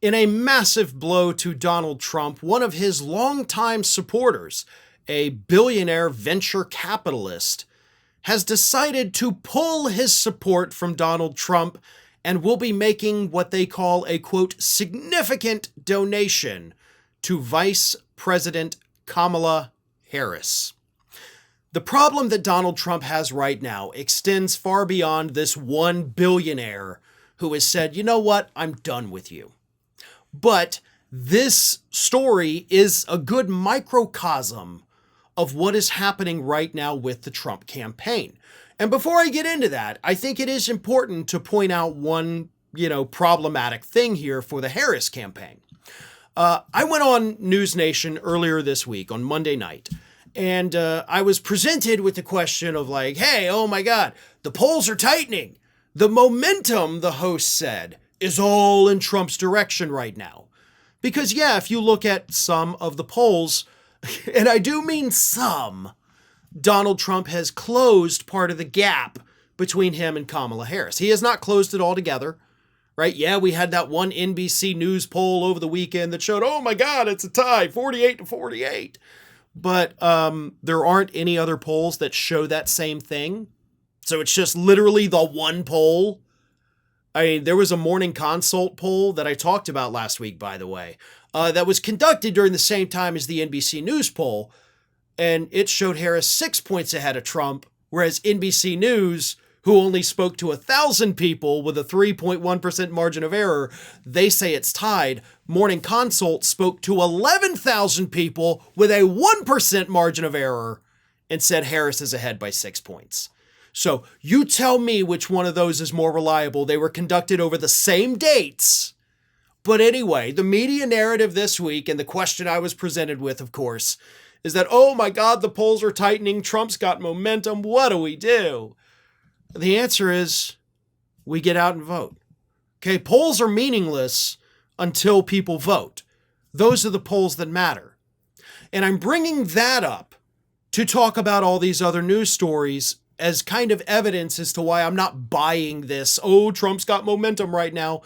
In a massive blow to Donald Trump, one of his longtime supporters, a billionaire venture capitalist, has decided to pull his support from Donald Trump and will be making what they call a, quote, significant donation to Vice President Kamala Harris. The problem that Donald Trump has right now extends far beyond this one billionaire who has said, you know what, I'm done with you. But this story is a good microcosm of what is happening right now with the Trump campaign. And before I get into that, I think it is important to point out one, problematic thing here for the Harris campaign. I went on News Nation earlier this week on Monday night, and I was presented with the question of hey, oh my God, the polls are tightening. The momentum, the host said, is all in Trump's direction right now. Because if you look at some of the polls, and I do mean some, Donald Trump has closed part of the gap between him and Kamala Harris. He has not closed it altogether, right? Yeah, we had that one NBC News poll over the weekend that showed, oh my God, it's a tie, 48-48. But there aren't any other polls that show that same thing. So it's just literally the one poll. I mean, there was a morning consult poll that I talked about last week, by the way, that was conducted during the same time as the NBC News poll, and it showed Harris 6 points ahead of Trump, whereas NBC News, who only spoke to 1,000 people with a 3.1% margin of error, they say it's tied. Morning Consult spoke to 11,000 people with a 1% margin of error and said Harris is ahead by 6 points. So you tell me which one of those is more reliable. They were conducted over the same dates. But anyway, the media narrative this week, and the question I was presented with, of course, is that, oh my God, the polls are tightening. Trump's got momentum. What do we do? The answer is we get out and vote. Okay, polls are meaningless until people vote. Those are the polls that matter. And I'm bringing that up to talk about all these other news stories as kind of evidence as to why I'm not buying this. Oh, Trump's got momentum right now.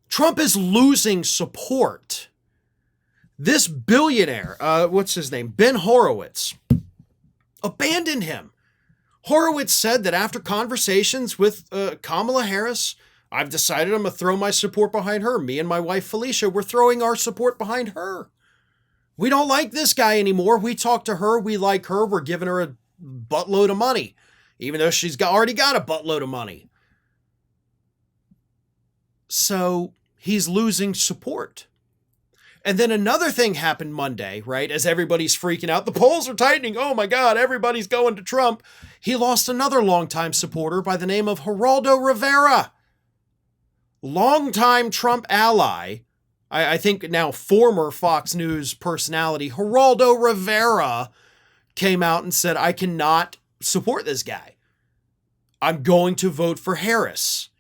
Trump is losing support. This billionaire, what's his name? Ben Horowitz, abandoned him. Horowitz said that after conversations with Kamala Harris, I've decided I'm going to throw my support behind her. Me and my wife, Felicia, we're throwing our support behind her. We don't like this guy anymore. We talk to her. We like her. We're giving her a buttload of money, even though she's already got a buttload of money. So he's losing support. And then another thing happened Monday, right? As everybody's freaking out, the polls are tightening. Oh my God, everybody's going to Trump. He lost another longtime supporter by the name of Geraldo Rivera. Longtime Trump ally, I think now former Fox News personality, Geraldo Rivera came out and said, I cannot support this guy. I'm going to vote for Harris.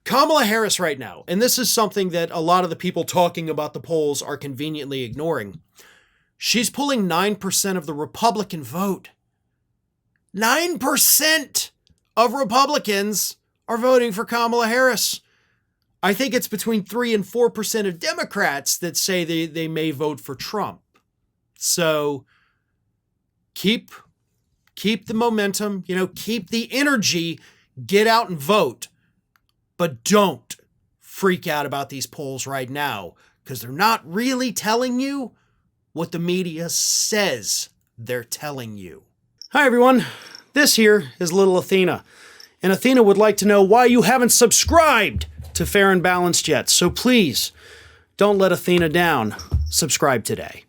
Kamala Harris right now, and this is something that a lot of the people talking about the polls are conveniently ignoring. She's pulling 9% of the Republican vote. 9% of Republicans are voting for Kamala Harris. I think it's between 3 and 4% of Democrats that say they may vote for Trump. So keep the momentum, keep the energy, get out and vote. But don't freak out about these polls right now, because they're not really telling you what the media says they're telling you. Hi, everyone. This here is little Athena. And Athena would like to know why you haven't subscribed to Fair and Balanced yet. So please, don't let Athena down. Subscribe today.